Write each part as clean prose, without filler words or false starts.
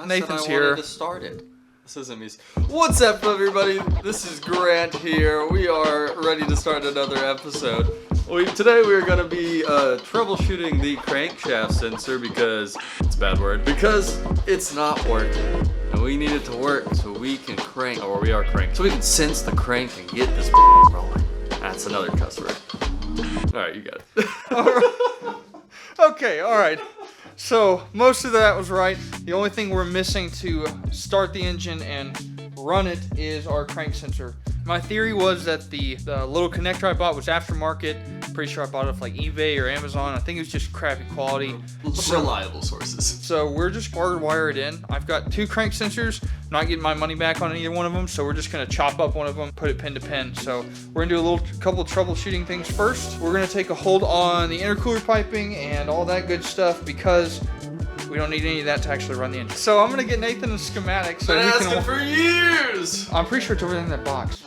Nathan's here. Wanted to start it. This isn't me. What's up, everybody? This is Grant here. We are ready to start another episode. Today we are going to be troubleshooting the crankshaft sensor because it's a bad word. Because it's not working, and we need it to work so we can crank, or we are crank, so we can sense the crank and get this rolling. That's another cuss word. All right, you got it. All right. Okay, all right. So most of that was right. The only thing we're missing to start the engine and run it is our crank sensor. My theory was that the little connector I bought was aftermarket. Pretty sure I bought it off like eBay or Amazon. I think it was just crappy quality. Reliable sources. So we're just hardwire it in. I've got two crank sensors. I'm not getting my money back on either one of them. So we're just gonna chop up one of them, put it pin to pin. So we're gonna do a couple of troubleshooting things first. We're gonna take a hold on the intercooler piping and all that good stuff because we don't need any of that to actually run the engine. So I'm gonna get Nathan a schematic. So I've been asking for years. I'm pretty sure it's over there in that box.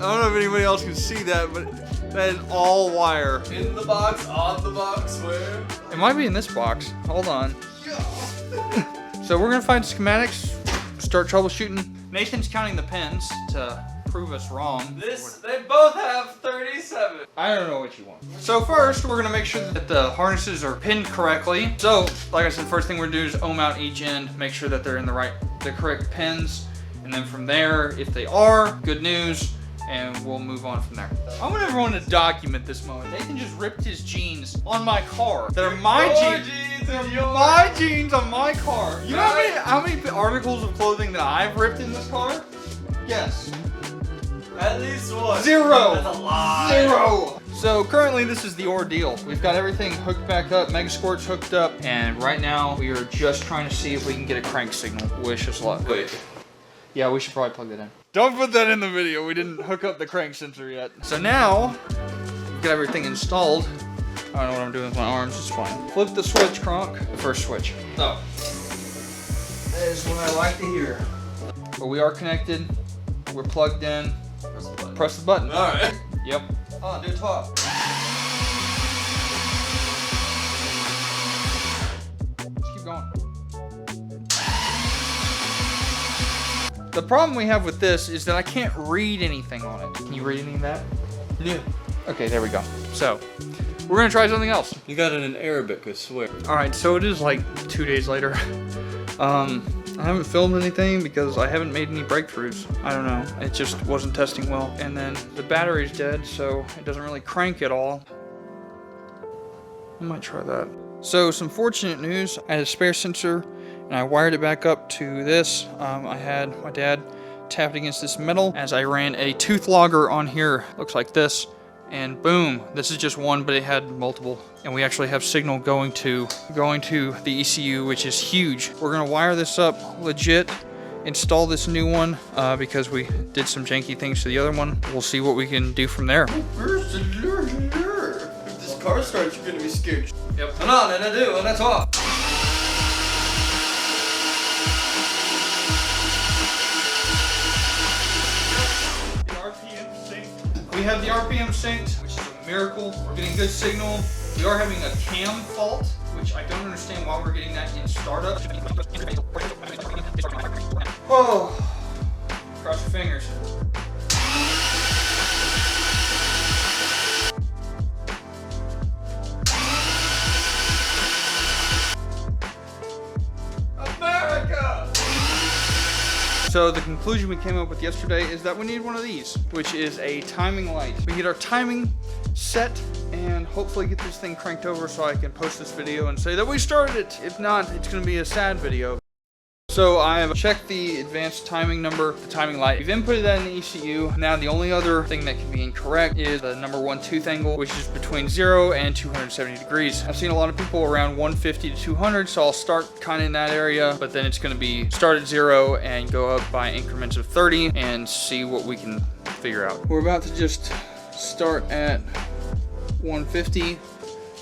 I don't know if anybody else can see that, but that is all wire. In the box, on the box, where? It might be in this box. Hold on. So we're gonna find schematics, start troubleshooting. Nathan's counting the pins to prove us wrong. They both have 37. I don't know what you want. So first, we're gonna make sure that the harnesses are pinned correctly. So, like I said, first thing we're gonna do is ohm out each end, make sure that they're in the correct pins. And then from there, if they are, good news, and we'll move on from there. I want everyone to document this moment. Nathan just ripped his jeans on my car. They're my jeans. They're my jeans on my car. You know how many articles of clothing that I've ripped in this car? Yes. At least one. Zero. That's a lot. Zero. So currently this is the ordeal. We've got everything hooked back up, megasquirt's hooked up, and right now we are just trying to see if we can get a crank signal. Wish us luck. Wait. Yeah, we should probably plug that in. Don't put that in the video. We didn't hook up the crank sensor yet. So now, we've got everything installed. I don't know what I'm doing with my arms. It's fine. Flip the switch, Kronk. The first switch. Oh. That is what I like to hear. But we are connected. We're plugged in. Press the button. Press the button. All right. Yep. Oh, do top. Let's keep going. The problem we have with this is that I can't read anything on it. Can you read any of that? Yeah. Okay, there we go. So, we're gonna try something else. You got it in Arabic, I swear. All right, so it is like 2 days later. I haven't filmed anything because I haven't made any breakthroughs. I don't know, it just wasn't testing well. And then the battery's dead, so it doesn't really crank at all. I might try that. So some fortunate news, I had a spare sensor and I wired it back up to this. I had my dad tapped against this metal as I ran a tooth logger on here, looks like this. And boom, this is just one, but it had multiple. And we actually have signal going to the ECU, which is huge. We're gonna wire this up legit, install this new one, because we did some janky things to the other one. We'll see what we can do from there. If this car starts, you're gonna be scared. Yep. And on, and I do, and that's all. We have the RPM synced, which is a miracle. We're getting good signal. We are having a cam fault, which I don't understand why we're getting that in startup. Oh, cross your fingers. America! So the conclusion we came up with yesterday is that we need one of these, which is a timing light. We get our timing set and hopefully get this thing cranked over so I can post this video and say that we started it. If not, it's gonna be a sad video. So I have checked the advanced timing number, the timing light. We've inputted that in the ECU. Now the only other thing that can be incorrect is the number 1 tooth angle, which is between 0 and 270 degrees. I've seen a lot of people around 150 to 200, so I'll start kind of in that area, but then it's gonna be start at 0 and go up by increments of 30 and see what we can figure out. We're about to just start at 150.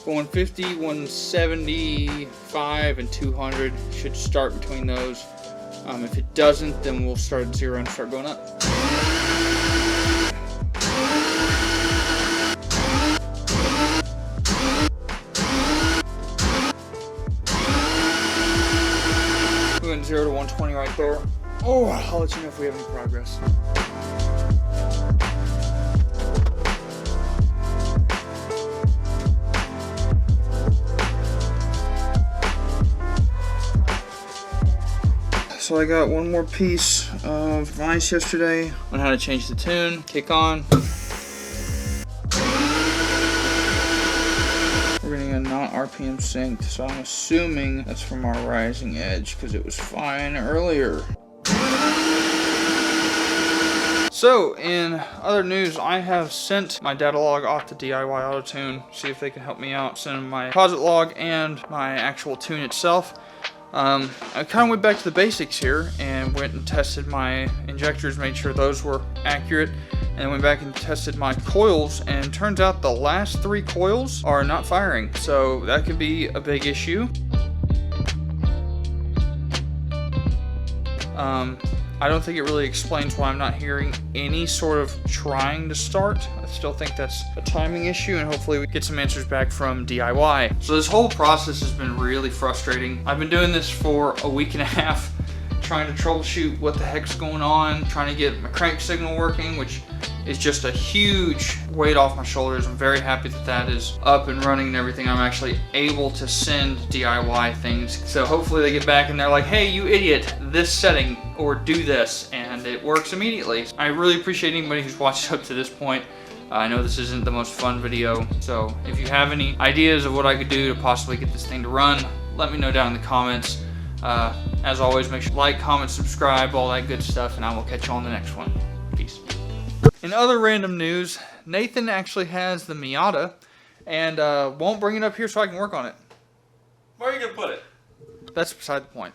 150, 175, and 200 should start between those. If it doesn't, then we'll start at 0 and start going up. went 0 to 120 right there. Oh, I'll let you know if we have any progress. So I got one more piece of advice yesterday on how to change the tune. Kick on. We're getting a not RPM synced, so I'm assuming that's from our rising edge because it was fine earlier. So, in other news, I have sent my data log off to DIY Auto-Tune, see if they can help me out. Send them my deposit log and my actual tune itself. I kind of went back to the basics here and went and tested my injectors, made sure those were accurate, and went back and tested my coils, and turns out the last 3 coils are not firing, so that could be a big issue. I don't think it really explains why I'm not hearing any sort of trying to start. I still think that's a timing issue, and hopefully we get some answers back from DIY. So this whole process has been really frustrating. I've been doing this for a week and a half, trying to troubleshoot what the heck's going on, trying to get my crank signal working, which is just a huge weight off my shoulders. I'm very happy that that is up and running and everything. I'm actually able to send DIY things. So hopefully they get back and they're like, hey, you idiot, this setting, or do this, and it works immediately. I really appreciate anybody who's watched up to this point. I know this isn't the most fun video, so if you have any ideas of what I could do to possibly get this thing to run, let me know down in the comments. As always, make sure to like, comment, subscribe, all that good stuff, and I will catch you on the next one. Peace. In other random news, Nathan actually has the Miata and won't bring it up here so I can work on it. Where are you gonna put it? That's beside the point.